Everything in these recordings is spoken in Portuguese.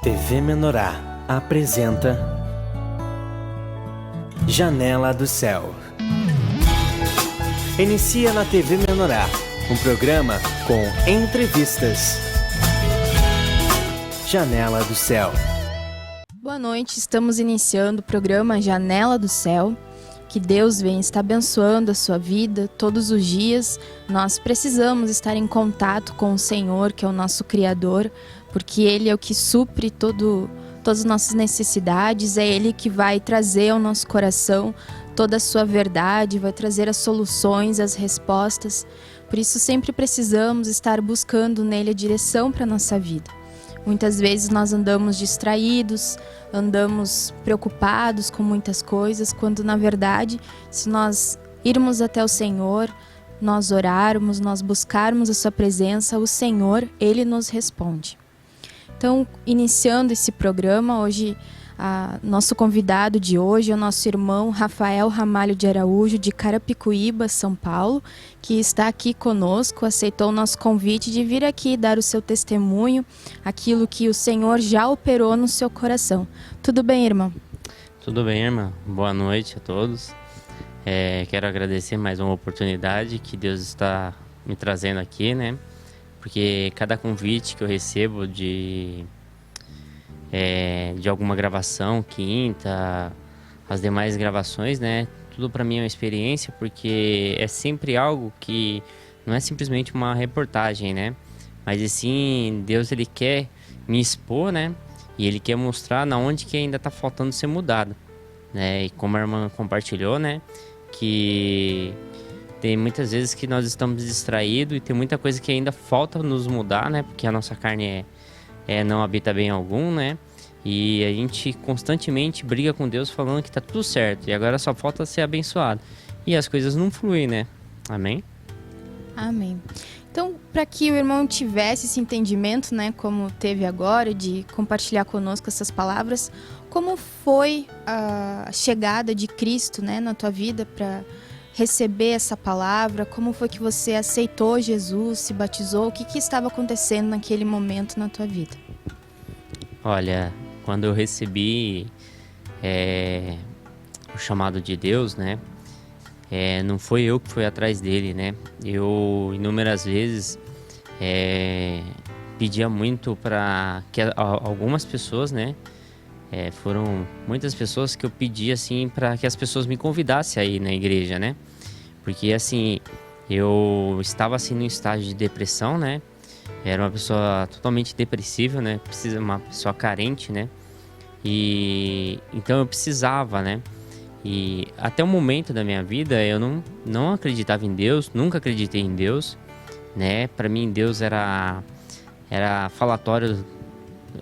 TV Menorá apresenta Janela do Céu. Inicia na TV Menorá um programa com entrevistas. Janela do Céu. Boa noite, estamos iniciando o programa Janela do Céu. Que Deus venha estar abençoando a sua vida todos os dias. Nós precisamos estar em contato com o Senhor, que é o nosso Criador, porque Ele é o que supre todas as nossas necessidades, é Ele que vai trazer ao nosso coração toda a sua verdade, vai trazer as soluções, as respostas. Por isso sempre precisamos estar buscando nele a direção para a nossa vida. Muitas vezes nós andamos distraídos, andamos preocupados com muitas coisas, quando na verdade, se nós irmos até o Senhor, nós orarmos, nós buscarmos a sua presença, o Senhor, Ele nos responde. Então, iniciando esse programa, hoje, nosso convidado de hoje é o nosso irmão Rafael Ramalho de Araújo, de Carapicuíba, São Paulo, que está aqui conosco, aceitou o nosso convite de vir aqui dar o seu testemunho, aquilo que o Senhor já operou no seu coração. Tudo bem, irmão? Tudo bem, irmã. Boa noite a todos. Quero agradecer mais uma oportunidade que Deus está me trazendo aqui, né? Porque cada convite que eu recebo de alguma gravação, quinta, as demais gravações, né? Tudo para mim é uma experiência, porque é sempre algo que não é simplesmente uma reportagem, né? Mas assim, Deus, Ele quer me expor, né? E Ele quer mostrar na onde que ainda está faltando ser mudado, né? E como a irmã compartilhou, né? Que tem muitas vezes que nós estamos distraídos e tem muita coisa que ainda falta nos mudar, né? Porque a nossa carne não habita bem algum, né? E a gente constantemente briga com Deus falando que tá tudo certo e agora só falta ser abençoado. E as coisas não fluem, né? Amém? Amém. Então, para que o irmão tivesse esse entendimento, né, como teve agora, de compartilhar conosco essas palavras, como foi a chegada de Cristo, né, na tua vida para receber essa palavra? Como foi que você aceitou Jesus, se batizou? O que estava acontecendo naquele momento na tua vida? Olha, quando eu recebi o chamado de Deus, né? Não foi eu que fui atrás dele, né? Eu inúmeras vezes pedia muito para que algumas pessoas, né? Foram muitas pessoas que eu pedi assim para que as pessoas me convidassem aí na igreja, né? Porque assim, eu estava assim num estágio de depressão, né? Era uma pessoa totalmente depressiva, né? Uma pessoa carente, né? E então eu precisava, né? E até o momento da minha vida eu não acreditava em Deus, nunca acreditei em Deus, né? Para mim Deus era falatório,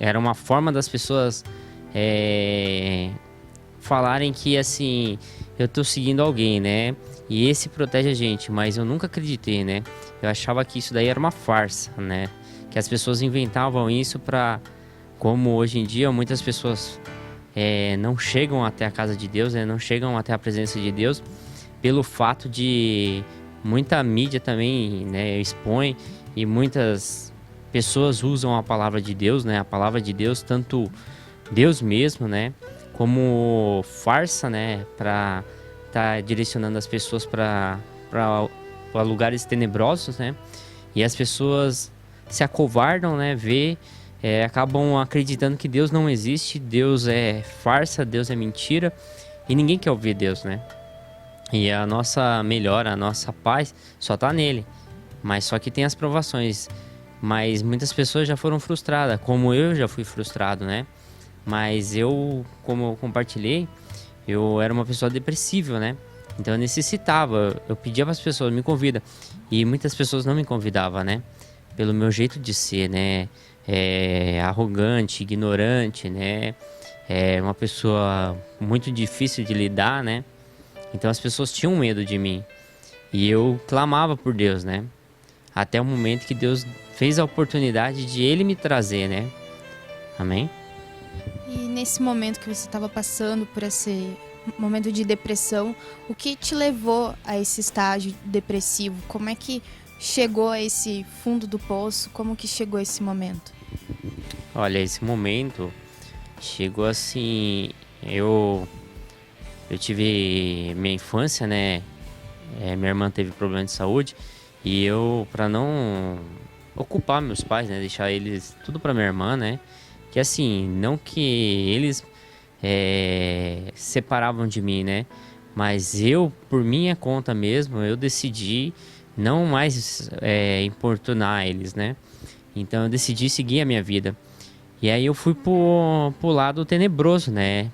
era uma forma das pessoas falarem que assim, eu tô seguindo alguém, né? E esse protege a gente, mas eu nunca acreditei, né? Eu achava que isso daí era uma farsa, né? Que as pessoas inventavam isso para, como hoje em dia muitas pessoas não chegam até a casa de Deus, né? Não chegam até a presença de Deus, pelo fato de muita mídia também, né, expõe, e muitas pessoas usam a palavra de Deus, né? A palavra de Deus, tanto Deus mesmo, né, como farsa, né, para estar direcionando as pessoas para lugares tenebrosos, né? E as pessoas se acovardam, né, acabam acreditando que Deus não existe, Deus é farsa, Deus é mentira, e ninguém quer ouvir Deus, né? E a nossa melhora, a nossa paz só tá nele, mas só que tem as provações. Mas muitas pessoas já foram frustradas, como eu já fui frustrado, né? Mas eu, como eu compartilhei, eu era uma pessoa depressiva, né? Então eu necessitava, eu pedia para as pessoas, me convida, e muitas pessoas não me convidavam, né? Pelo meu jeito de ser, né? Arrogante, ignorante, né? Uma pessoa muito difícil de lidar, né? Então as pessoas tinham medo de mim. E eu clamava por Deus, né? Até o momento que Deus fez a oportunidade de Ele me trazer, né? Amém? E nesse momento que você estava passando por esse momento de depressão, o que te levou a esse estágio depressivo? Como é que chegou a esse fundo do poço? Como que chegou esse momento? Olha, esse momento chegou assim, eu tive minha infância, né? Minha irmã teve problema de saúde e eu, para não ocupar meus pais, né, deixar eles tudo para minha irmã, né? Que assim, não que eles separavam de mim, né? Mas eu, por minha conta mesmo, eu decidi não mais importunar eles, né? Então eu decidi seguir a minha vida. E aí eu fui pro lado tenebroso, né?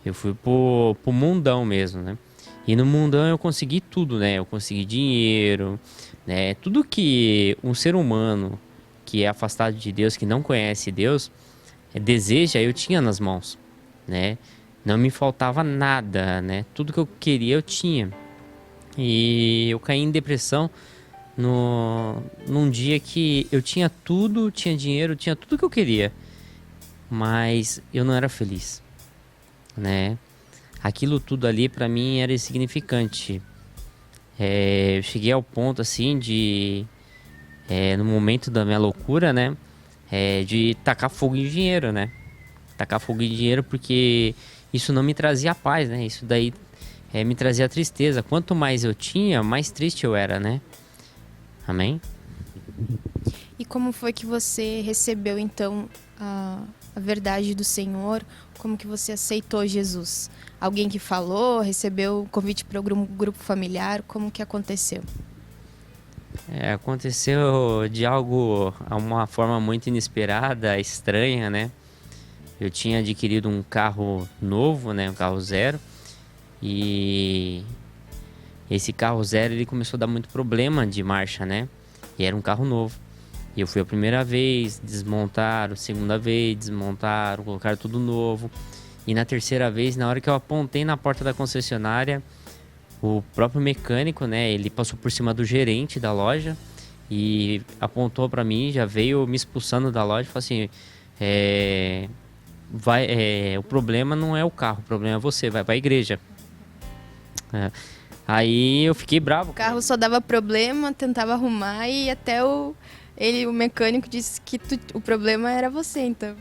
Eu fui pro mundão mesmo, né? E no mundão eu consegui tudo, né? Eu consegui dinheiro, né? Tudo que um ser humano que é afastado de Deus, que não conhece Deus, deseja, eu tinha nas mãos, né? Não me faltava nada, né? Tudo que eu queria eu tinha. E eu caí em depressão num dia que eu tinha tudo, tinha dinheiro, tinha tudo que eu queria, mas eu não era feliz, né? Aquilo tudo ali pra mim era insignificante. Eu cheguei ao ponto assim de, no momento da minha loucura, né? De tacar fogo em dinheiro, né? Tacar fogo em dinheiro porque isso não me trazia paz, né? Isso daí me trazia tristeza. Quanto mais eu tinha, mais triste eu era, né? Amém? E como foi que você recebeu, então, a verdade do Senhor? Como que você aceitou Jesus? Alguém que falou, recebeu o convite para algum grupo familiar? Como que aconteceu? Aconteceu de algo, a uma forma muito inesperada, estranha, né? Eu tinha adquirido um carro novo, né? Um carro zero. E esse carro zero, ele começou a dar muito problema de marcha, né? E era um carro novo. E eu fui a primeira vez, desmontaram, segunda vez, desmontaram, colocaram tudo novo. E na terceira vez, na hora que eu apontei na porta da concessionária, o próprio mecânico, né, ele passou por cima do gerente da loja e apontou pra mim, já veio me expulsando da loja e falou assim, o problema não é o carro, o problema é você, vai pra igreja. Aí eu fiquei bravo. O carro só dava problema, tentava arrumar e até o mecânico disse que o problema era você, então.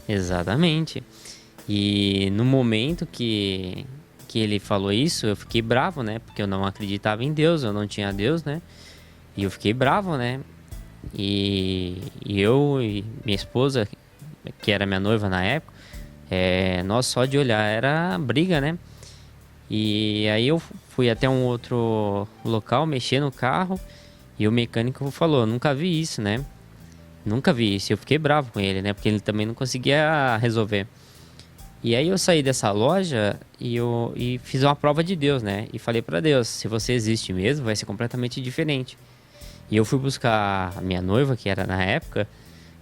Exatamente. E no momento que ele falou isso, eu fiquei bravo, né? Porque eu não acreditava em Deus, eu não tinha Deus, né? E eu fiquei bravo, né? E eu e minha esposa, que era minha noiva na época, nós só de olhar era briga, né? E aí eu fui até um outro local, mexer no carro, e o mecânico falou, nunca vi isso, né? Nunca vi isso. Eu fiquei bravo com ele, né? Porque ele também não conseguia resolver. E aí eu saí dessa loja e fiz uma prova de Deus, né? E falei pra Deus, se você existe mesmo, vai ser completamente diferente. E eu fui buscar a minha noiva, que era na época,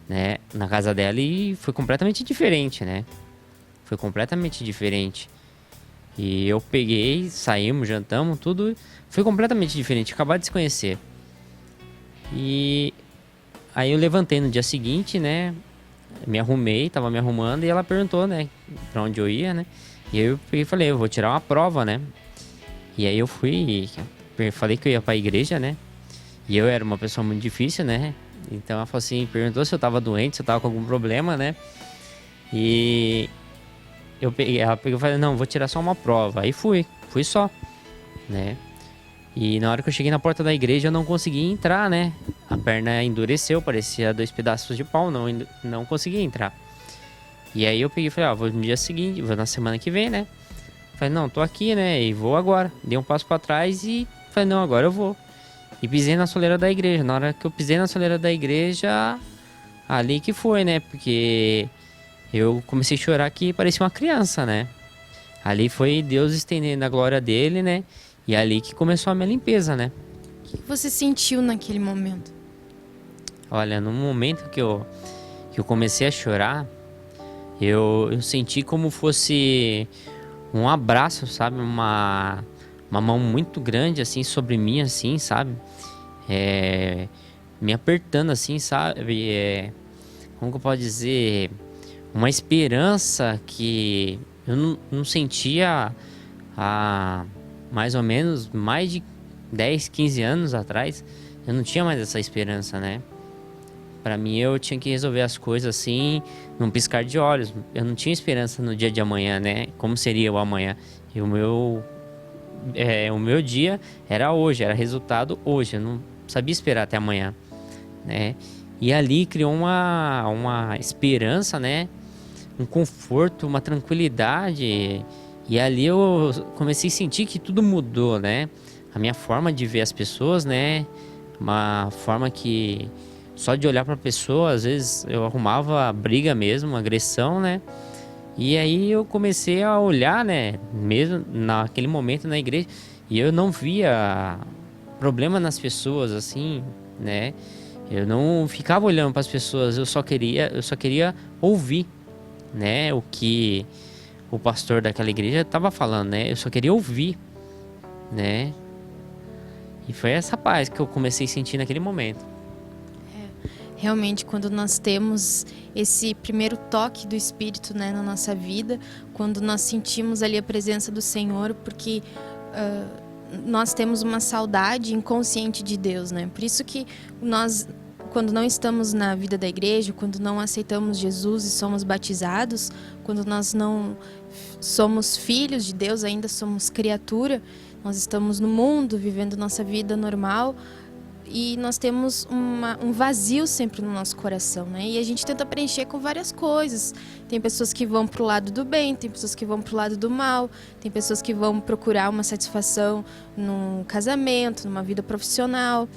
né? Na casa dela e foi completamente diferente, né? Foi completamente diferente. E eu peguei, saímos, jantamos, tudo. Foi completamente diferente, acabar de se conhecer. E aí eu levantei no dia seguinte, né? Me arrumei, tava me arrumando e ela perguntou, né? Pra onde eu ia, né? E aí eu peguei e falei, eu vou tirar uma prova, né? E aí eu fui e falei que eu ia pra igreja, né? E eu era uma pessoa muito difícil, né? Então ela falou assim, perguntou se eu tava doente, se eu tava com algum problema, né? E ela pegou e falei, não, vou tirar só uma prova. Aí fui só, né? E na hora que eu cheguei na porta da igreja eu não consegui entrar, né? A perna endureceu, parecia 2 pedaços de pau, não consegui entrar. E aí eu peguei e falei, vou no dia seguinte, vou na semana que vem, né? Falei, não, tô aqui, né? E vou agora. Dei um passo pra trás e falei, não, agora eu vou. E pisei na soleira da igreja. Na hora que eu pisei na soleira da igreja, ali que foi, né? Porque eu comecei a chorar que parecia uma criança, né? Ali foi Deus estendendo a glória dele, né? E ali que começou a minha limpeza, né? O que você sentiu naquele momento? Olha, no momento que eu comecei a chorar, eu senti como fosse um abraço, sabe? Uma mão muito grande, assim, sobre mim, assim, sabe? Me apertando, assim, sabe? Como que eu posso dizer? Uma esperança que eu não sentia há mais ou menos mais de 10, 15 anos atrás. Eu não tinha mais essa esperança, né? Para mim, eu tinha que resolver as coisas assim, num piscar de olhos. Eu não tinha esperança no dia de amanhã, né? Como seria o amanhã? E o meu dia era hoje, era resultado hoje. Eu não sabia esperar até amanhã, né? E ali criou uma esperança, né? Um conforto, uma tranquilidade. E ali eu comecei a sentir que tudo mudou, né? A minha forma de ver as pessoas, né? Uma forma que só de olhar para a pessoa, às vezes eu arrumava briga mesmo, agressão, né? E aí eu comecei a olhar, né? Mesmo naquele momento na igreja, e eu não via problema nas pessoas, assim, né? Eu não ficava olhando para as pessoas, eu só queria ouvir, né? O que o pastor daquela igreja estava falando, né? Eu só queria ouvir, né? E foi essa paz que eu comecei a sentir naquele momento. Realmente, quando nós temos esse primeiro toque do Espírito, né, na nossa vida, quando nós sentimos ali a presença do Senhor, porque nós temos uma saudade inconsciente de Deus, né? Por isso que nós, quando não estamos na vida da igreja, quando não aceitamos Jesus e somos batizados, quando nós não somos filhos de Deus, ainda somos criatura, nós estamos no mundo, vivendo nossa vida normal, e nós temos um vazio sempre no nosso coração, né? E a gente tenta preencher com várias coisas. Tem pessoas que vão pro lado do bem, tem pessoas que vão pro lado do mal, tem pessoas que vão procurar uma satisfação num casamento, numa vida profissional,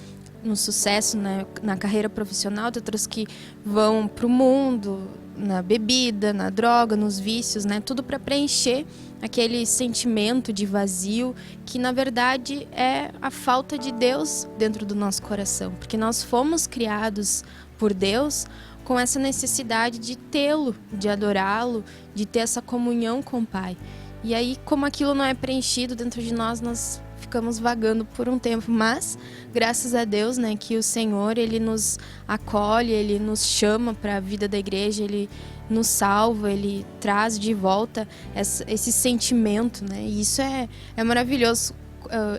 no sucesso, né, na carreira profissional. Tem outras que vão pro mundo, na bebida, na droga, nos vícios, né? Tudo para preencher aquele sentimento de vazio que, na verdade, é a falta de Deus dentro do nosso coração. Porque nós fomos criados por Deus com essa necessidade de tê-lo, de adorá-lo, de ter essa comunhão com o Pai. E aí, como aquilo não é preenchido dentro de nós, nós ficamos vagando por um tempo, mas graças a Deus, né, que o Senhor, Ele nos acolhe, Ele nos chama para a vida da igreja, Ele nos salva, Ele traz de volta esse sentimento, né, e isso é maravilhoso,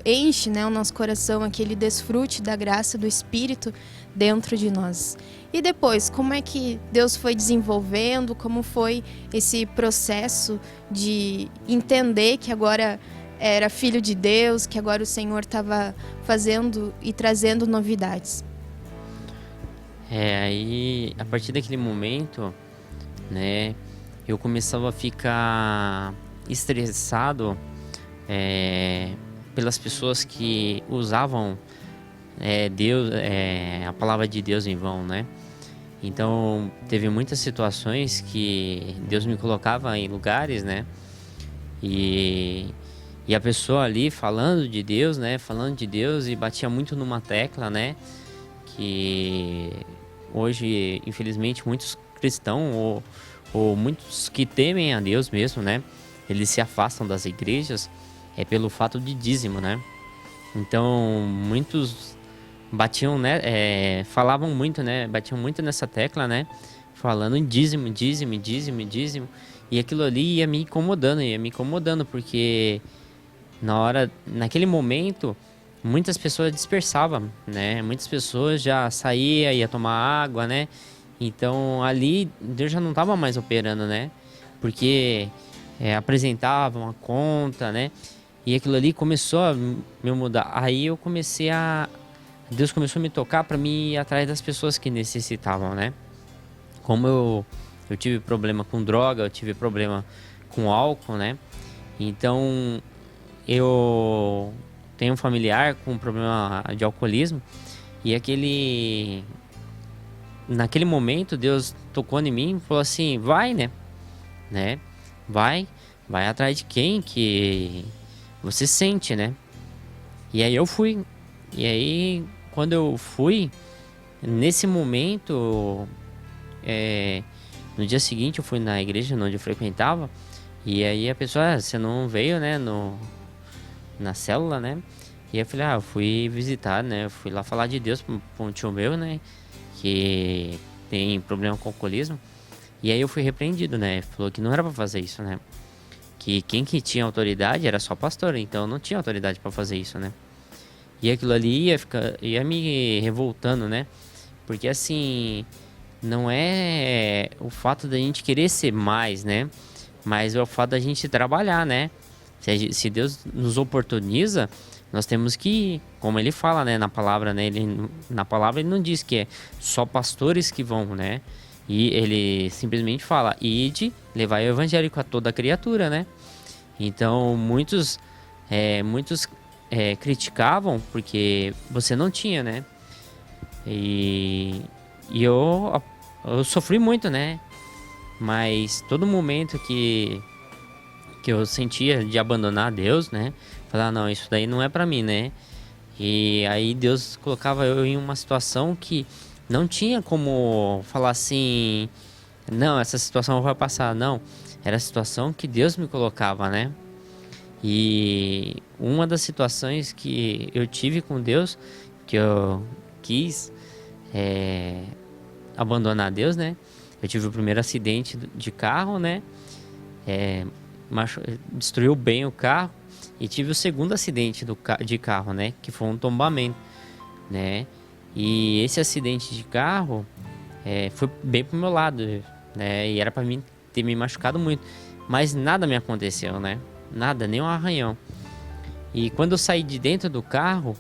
enche, né, o nosso coração, aquele desfrute da graça do Espírito dentro de nós. E depois, como é que Deus foi desenvolvendo, como foi esse processo de entender que agora era filho de Deus, que agora o Senhor estava fazendo e trazendo novidades? Aí, a partir daquele momento, né, eu começava a ficar estressado pelas pessoas que usavam Deus, a palavra de Deus em vão, né? Então, teve muitas situações que Deus me colocava em lugares, né? E a pessoa ali falando de Deus, né? Falando de Deus e batia muito numa tecla, né? Que hoje, infelizmente, muitos cristãos ou muitos que temem a Deus mesmo, né? Eles se afastam das igrejas pelo fato de dízimo, né? Então, muitos batiam, né? Falavam muito, né? Batiam muito nessa tecla, né? Falando em dízimo, dízimo, dízimo, dízimo. E aquilo ali ia me incomodando, porque naquele momento, muitas pessoas dispersavam, né? Muitas pessoas já saíam, ia tomar água, né? Então ali Deus já não estava mais operando, né? Porque apresentavam a conta, né? E aquilo ali começou a me mudar. Aí Deus começou a me tocar para me ir atrás das pessoas que necessitavam, né? Como eu tive problema com droga, eu tive problema com álcool, né? Então eu tenho um familiar com problema de alcoolismo e naquele momento Deus tocou em mim e falou assim: vai, né? Vai atrás de quem que você sente, né? E aí eu fui. E aí quando eu fui, nesse momento, no dia seguinte eu fui na igreja onde eu frequentava. E aí a pessoa: você não veio, né, na célula, né? E eu falei: eu fui visitar, né? Eu fui lá falar de Deus pra um tio meu, né? Que tem problema com alcoolismo. E aí eu fui repreendido, né? Falou que não era pra fazer isso, né? Que quem que tinha autoridade era só pastor, então eu não tinha autoridade pra fazer isso, né? E aquilo ali ia me revoltando, né? Porque assim, não é o fato da gente querer ser mais, né? Mas é o fato da gente trabalhar, né? Se Deus nos oportuniza, nós temos que, como ele fala, né, na palavra, né? Na palavra ele não diz que é só pastores que vão, né? E ele simplesmente fala: ide, levai o evangelho a toda criatura, né? Então, muitos criticavam porque você não tinha, né? E eu sofri muito, né? Mas todo momento que eu sentia de abandonar Deus, né? Falar, não, isso daí não é pra mim, né? E aí Deus colocava eu em uma situação que não tinha como falar assim, não, essa situação vai passar, não. Era a situação que Deus me colocava, né? E uma das situações que eu tive com Deus, que eu quis abandonar Deus, né? Eu tive o primeiro acidente de carro, né? Destruiu bem o carro. E tive o segundo acidente de carro, né? Que foi um tombamento, né? E esse acidente de carro foi bem pro meu lado, né? E era pra mim ter me machucado muito. Mas nada me aconteceu, né? Nada, nem um arranhão. E quando eu saí de dentro do carro,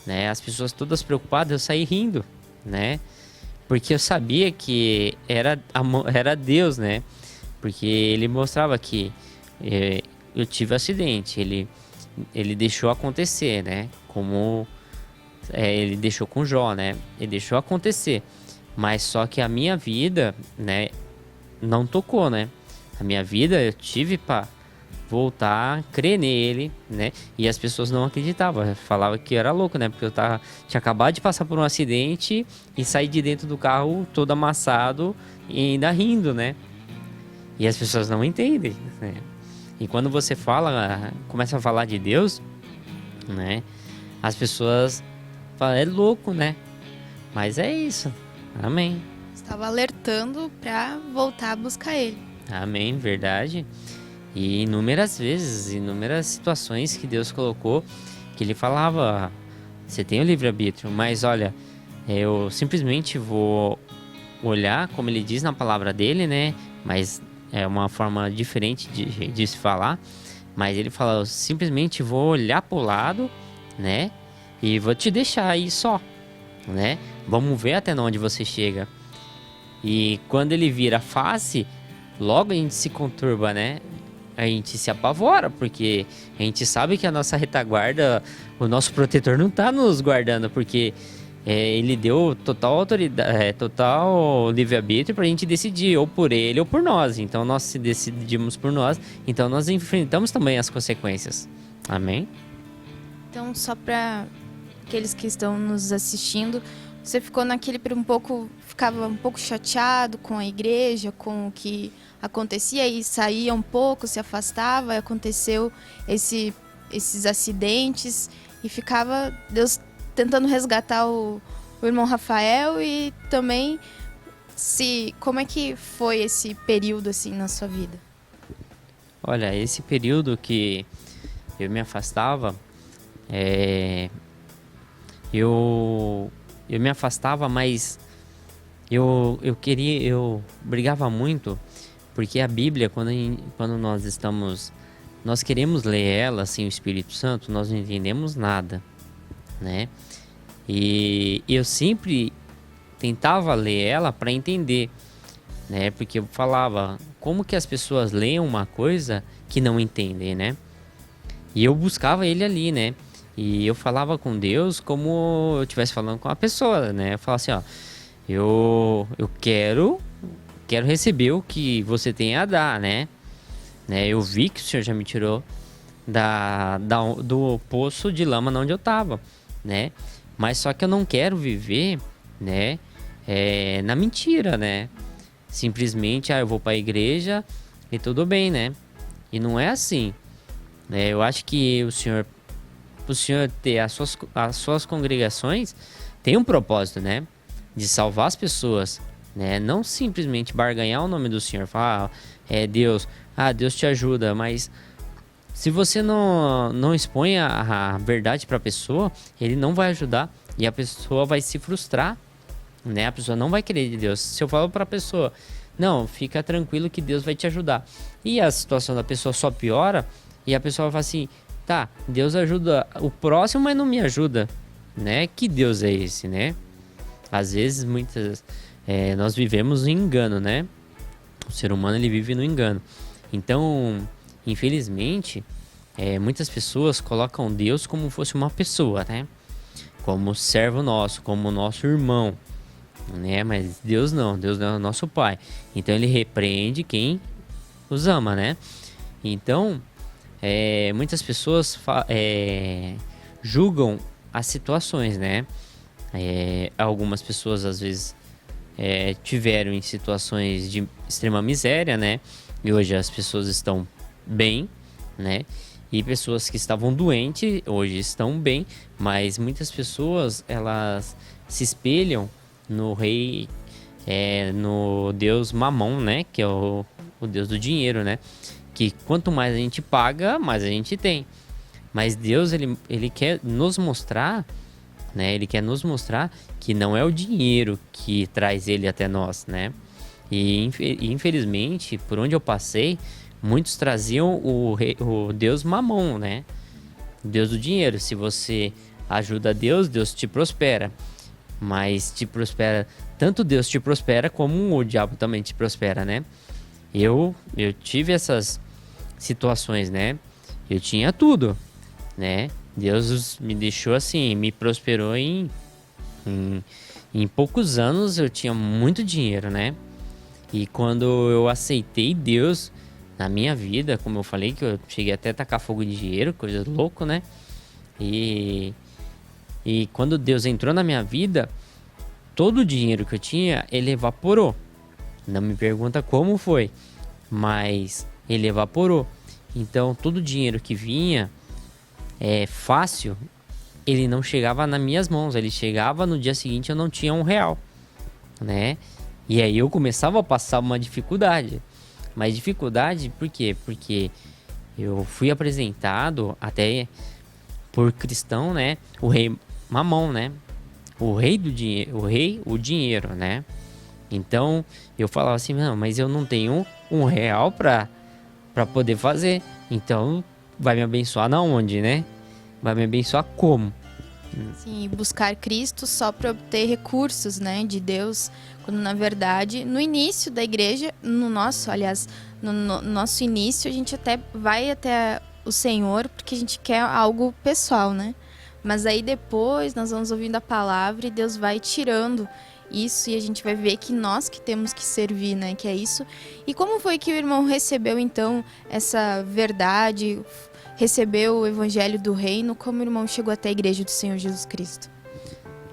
né? As pessoas todas preocupadas, eu saí rindo, né? Porque eu sabia que era Deus, né? Porque ele mostrava que eu tive acidente, ele deixou acontecer, né? Como ele deixou com Jó, né? Ele deixou acontecer, mas só que a minha vida, né? Não tocou, né? A minha vida eu tive para voltar a crer nele, né? E as pessoas não acreditavam, falavam que eu era louco, né? Porque tinha acabado de passar por um acidente e sair de dentro do carro todo amassado e ainda rindo, né? E as pessoas não entendem, né? E quando você começa a falar de Deus, né? As pessoas falam, é louco, né? Mas é isso. Amém. Estava alertando para voltar a buscar ele. Amém, verdade. E inúmeras vezes, inúmeras situações que Deus colocou, que ele falava, você tem o livre-arbítrio, mas olha, eu simplesmente vou olhar, como ele diz na palavra dele, né? Mas é uma forma diferente de se falar. Mas ele fala, eu simplesmente vou olhar pro lado, né? E vou te deixar aí só, né? Vamos ver até onde você chega. E quando ele vira a face, logo a gente se conturba, né? A gente se apavora, porque a gente sabe que a nossa retaguarda, o nosso protetor não tá nos guardando, porque ele deu total autoridade, total livre-arbítrio pra gente decidir, ou por ele ou por nós. Então nós se decidimos por nós, então nós enfrentamos também as consequências. Amém? Então, só para aqueles que estão nos assistindo, você ficava um pouco chateado com a igreja, com o que acontecia e saía um pouco, se afastava, e aconteceu esses acidentes e ficava Deus tentando resgatar o irmão Rafael. E também como é que foi esse período assim na sua vida? Olha, esse período que eu me afastava, eu me afastava, mas eu brigava muito, porque a Bíblia, quando nós queremos ler ela sem o Espírito Santo, nós não entendemos nada, né? E eu sempre tentava ler ela para entender, né? Porque eu falava, como que as pessoas leem uma coisa que não entendem, né? E eu buscava ele ali, né? E eu falava com Deus como eu estivesse falando com uma pessoa, né? Eu falava assim, ó, eu quero receber o que você tem a dar, né? Eu vi que o Senhor já me tirou do poço de lama onde eu tava, né? Mas só que eu não quero viver, né? Na mentira, né? Simplesmente, eu vou para a igreja e tudo bem, né? E não é assim, né? Eu acho que o Senhor ter as suas congregações tem um propósito, né? De salvar as pessoas, né? Não simplesmente barganhar o nome do Senhor, falar, Deus, Deus te ajuda, mas se você não expõe a verdade para a pessoa, ele não vai ajudar e a pessoa vai se frustrar, né? A pessoa não vai querer de Deus. Se eu falo para a pessoa, não, fica tranquilo que Deus vai te ajudar. E a situação da pessoa só piora e a pessoa vai falar assim, tá, Deus ajuda o próximo, mas não me ajuda, né? Que Deus é esse, né? Às vezes, nós vivemos no engano, né? O ser humano, ele vive no engano. Então, infelizmente, muitas pessoas colocam Deus como fosse uma pessoa, né? Como servo nosso, como nosso irmão, né? Mas Deus não é o nosso Pai. Então, ele repreende quem os ama, né? Então, muitas pessoas julgam as situações, né? Algumas pessoas, às vezes, tiveram em situações de extrema miséria, né? E hoje as pessoas estão bem, né? E pessoas que estavam doentes hoje estão bem, mas muitas pessoas, elas se espelham no rei, no deus Mamon, né? Que é o deus do dinheiro, né? Que quanto mais a gente paga, mais a gente tem. Mas Deus, ele quer nos mostrar, né? Ele quer nos mostrar que não é o dinheiro que traz ele até nós, né? E infelizmente, por onde eu passei, muitos traziam o Deus Mamon, né? O Deus do dinheiro. Se você ajuda Deus, Deus te prospera. Mas te prospera, tanto Deus te prospera como o diabo também te prospera, né? Eu tive essas situações, né? Eu tinha tudo, né? Deus me deixou assim, me prosperou em poucos anos. Eu tinha muito dinheiro, né? E quando eu aceitei Deus na minha vida, como eu falei, que eu cheguei até a tacar fogo de dinheiro, coisa louca, né? E quando Deus entrou na minha vida, todo o dinheiro que eu tinha, ele evaporou. Não me pergunta como foi, mas ele evaporou. Então, todo o dinheiro que vinha fácil, ele não chegava nas minhas mãos. Ele chegava no dia seguinte, eu não tinha R$ 1, né? E aí eu começava a passar uma dificuldade. Mas dificuldade por quê? Porque eu fui apresentado até por cristão, né? O rei Mamon, né? O rei do dinheiro, o dinheiro, né? Então eu falava assim, não, mas eu não tenho R$ 1 para poder fazer. Então vai me abençoar na onde, né? Vai me abençoar como? Sim, buscar Cristo só para obter recursos, né, de Deus, quando na verdade, no início da igreja, no nosso início, a gente até vai até o Senhor porque a gente quer algo pessoal, né? Mas aí depois nós vamos ouvindo a palavra e Deus vai tirando isso e a gente vai ver que nós que temos que servir, né, que é isso. E como foi que o irmão recebeu então essa verdade, recebeu o evangelho do reino, como o irmão chegou até a igreja do Senhor Jesus Cristo?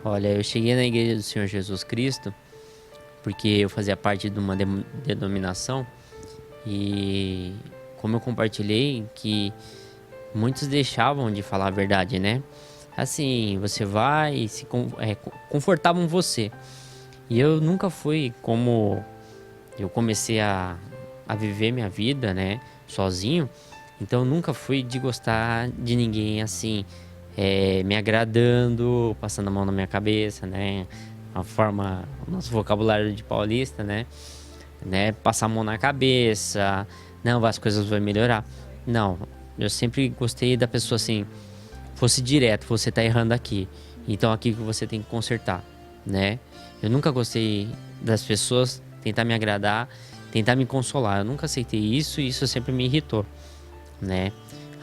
Olha, eu cheguei na igreja do Senhor Jesus Cristo porque eu fazia parte de uma denominação e como eu compartilhei que muitos deixavam de falar a verdade, né? Assim, você vai, confortavam você. E eu nunca fui, como eu comecei a viver minha vida, né, sozinho. Então, nunca fui de gostar de ninguém, assim, me agradando, passando a mão na minha cabeça, né? O nosso vocabulário de paulista, né? Passar a mão na cabeça, não, as coisas vão melhorar. Não, eu sempre gostei da pessoa, assim, fosse direto, você tá errando aqui. Então, aqui que você tem que consertar, né? Eu nunca gostei das pessoas tentar me agradar, tentar me consolar. Eu nunca aceitei isso e isso sempre me irritou, né?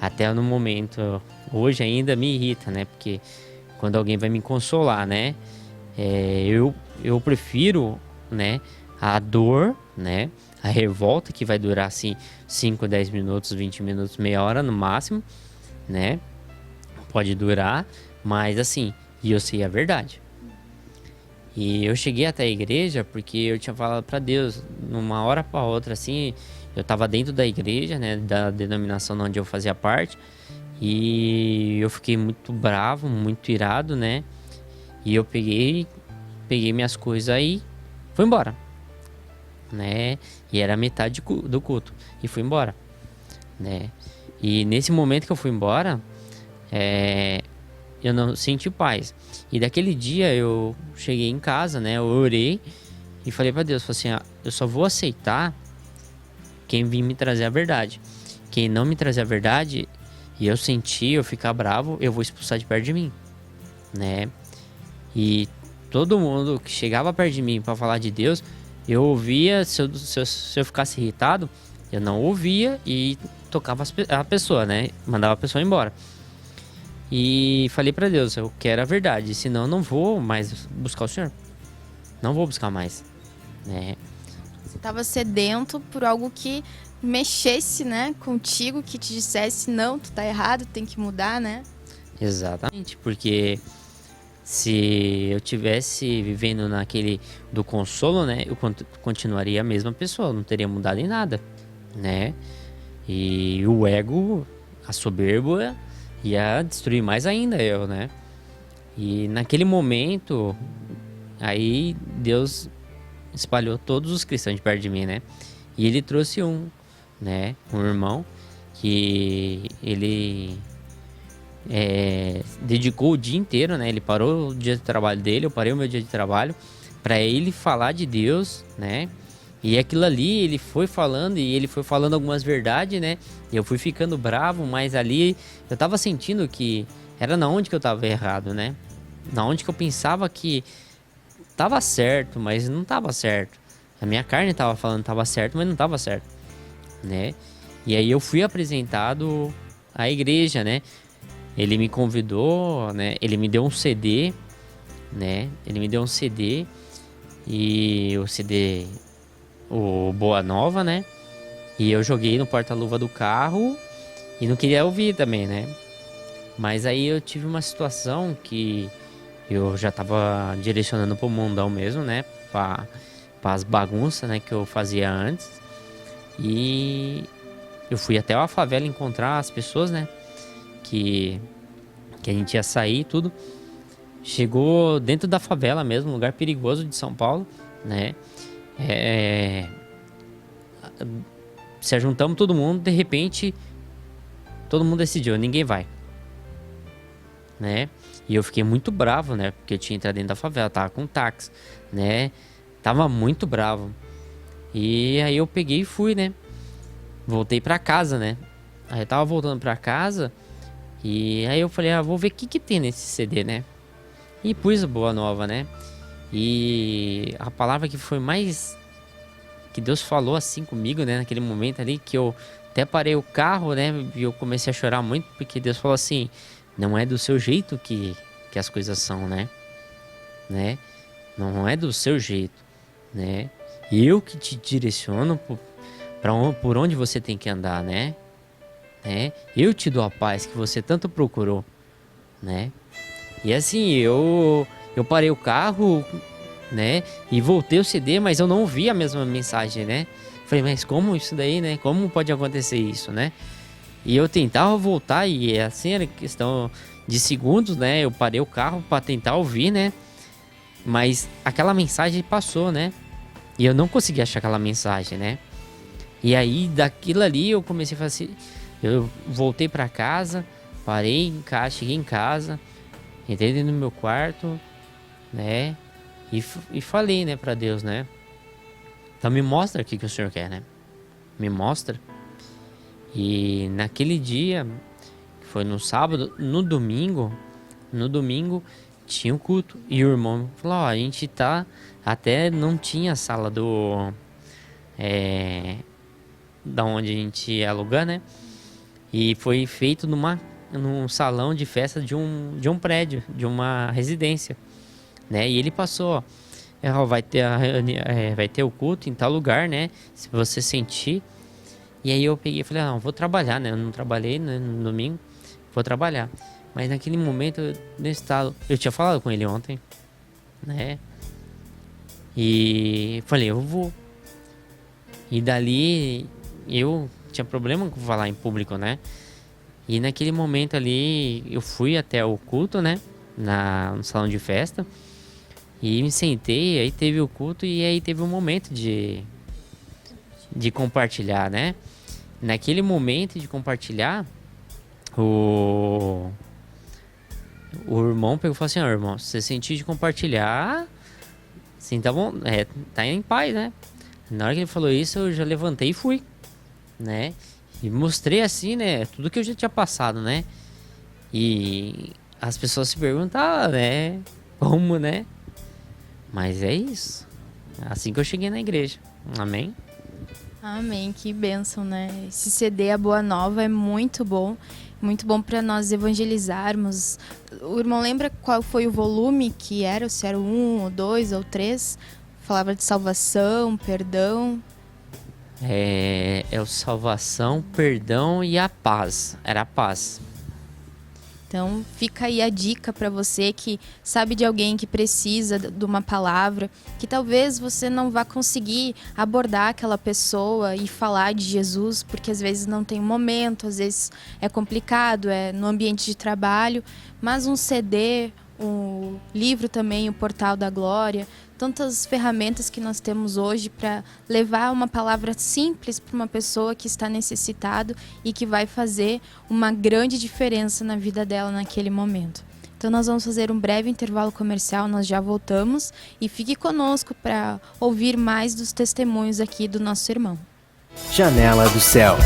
Até no momento, hoje ainda me irrita, né? Porque quando alguém vai me consolar, né? Eu prefiro, né? A dor, né? A revolta que vai durar assim 5, 10 minutos, 20 minutos, meia hora no máximo, né? Pode durar, mas assim, e eu sei a verdade. E eu cheguei até a igreja porque eu tinha falado para Deus, numa hora para outra, assim, eu estava dentro da igreja, né, da denominação onde eu fazia parte, e eu fiquei muito bravo, muito irado, né, e eu peguei minhas coisas aí, fui embora, né, e era metade do culto, e fui embora, né, e nesse momento que eu fui embora, eu não senti paz. E daquele dia eu cheguei em casa, né? Eu orei e falei pra Deus, falei assim, eu só vou aceitar quem vir me trazer a verdade. Quem não me trazer a verdade e eu sentir, eu ficar bravo, eu vou expulsar de perto de mim, né? E todo mundo que chegava perto de mim para falar de Deus, eu ouvia, se eu ficasse irritado, eu não ouvia e tocava a pessoa, né? Mandava a pessoa embora. E falei para Deus, eu quero a verdade, senão eu não vou mais buscar o Senhor. Não vou buscar mais, né? Você estava sedento por algo que mexesse, né, contigo, que te dissesse, não, tu tá errado, tem que mudar, né? Exatamente, porque se eu tivesse vivendo naquele do consolo, né, eu continuaria a mesma pessoa, não teria mudado em nada, né? E o ego, a soberba, ia destruir mais ainda eu, né? E naquele momento, aí Deus espalhou todos os cristãos de perto de mim, né? E ele trouxe né? Um irmão que ele dedicou o dia inteiro, né? Ele parou o dia de trabalho dele, eu parei o meu dia de trabalho para ele falar de Deus, né? E aquilo ali ele foi falando e ele foi falando algumas verdades, né? E eu fui ficando bravo, mas ali eu tava sentindo que era na onde que eu tava errado, né? Na onde que eu pensava que tava certo, mas não tava certo. A minha carne tava falando que tava certo, mas não tava certo, né? E aí eu fui apresentado à igreja, né? Ele me convidou, né? Ele me deu um CD, né? Ele me deu um CD e o CD, o Boa Nova, né? E eu joguei no porta-luva do carro e não queria ouvir também, né? Mas aí eu tive uma situação que eu já tava direcionando pro mundão mesmo, né? Para as bagunças, né? Que eu fazia antes. E eu fui até a favela encontrar as pessoas, né? Que a gente ia sair e tudo. Chegou dentro da favela mesmo, um lugar perigoso de São Paulo, né? Se juntamos todo mundo, de repente, todo mundo decidiu, ninguém vai, né? E eu fiquei muito bravo, né? Porque eu tinha entrado dentro da favela, tava com táxi, né? Tava muito bravo. E aí eu peguei e fui, né? Voltei pra casa, né? Aí eu tava voltando pra casa e aí eu falei, vou ver o que tem nesse CD, né? E pus a Boa Nova, né? E a palavra que foi mais... que Deus falou assim comigo, né? Naquele momento ali que eu até parei o carro, né? E eu comecei a chorar muito porque Deus falou assim... Não é do seu jeito que as coisas são, né? Não é do seu jeito, né? Eu que te direciono por onde você tem que andar, né? Eu te dou a paz que você tanto procurou, né? E assim, eu parei o carro, né? E voltei o CD, mas eu não ouvi a mesma mensagem, né? Falei, mas como isso daí, né? Como pode acontecer isso, né? E eu tentava voltar e assim era questão de segundos, né? Eu parei o carro para tentar ouvir, né? Mas aquela mensagem passou, né? E eu não consegui achar aquela mensagem, né? E aí daquilo ali eu comecei a fazer, eu voltei para casa, parei em casa, cheguei em casa, entrei dentro do meu quarto, né? E falei, né, para Deus, né? Então me mostra o que o Senhor quer, né? Me mostra. E naquele dia, que foi no sábado, no domingo tinha um culto. E o irmão falou, a gente tá... Até não tinha sala da onde a gente ia alugar, né? E foi feito num salão de festa de um prédio, de uma residência, né? E ele passou, vai ter o culto em tal lugar, né? Se você sentir... E aí eu peguei e falei, não, vou trabalhar, né? Eu não trabalhei, né, no domingo, vou trabalhar. Mas naquele momento, nesse estado, eu tinha falado com ele ontem, né? E falei, eu vou. E dali, eu tinha problema com falar em público, né? E naquele momento ali, eu fui até o culto, né? No salão de festa. E me sentei, aí teve o culto e aí teve um momento de compartilhar, né? Naquele momento de compartilhar, o o irmão pegou e falou assim, ó, irmão, se você sentir de compartilhar, assim, tá bom, tá em paz, né? Na hora que ele falou isso, eu já levantei e fui, né? E mostrei assim, né, tudo que eu já tinha passado, né? E as pessoas se perguntavam, né, como, né? Mas é isso. Assim que eu cheguei na igreja. Amém? Amém, que bênção, né? Esse CD, a Boa Nova, é muito bom para nós evangelizarmos. O irmão lembra qual foi o volume que era? Se era o 1, ou 2, ou 3? Falava de salvação, perdão. É o salvação, perdão e a paz. Era a paz. Então, fica aí a dica para você que sabe de alguém que precisa de uma palavra, que talvez você não vá conseguir abordar aquela pessoa e falar de Jesus, porque às vezes não tem momento, às vezes é complicado, é no ambiente de trabalho, mas um CD, o livro também, o Portal da Glória, tantas ferramentas que nós temos hoje para levar uma palavra simples para uma pessoa que está necessitado e que vai fazer uma grande diferença na vida dela naquele momento. Então nós vamos fazer um breve intervalo comercial, nós já voltamos e fique conosco para ouvir mais dos testemunhos aqui do nosso irmão. Janela do Céu.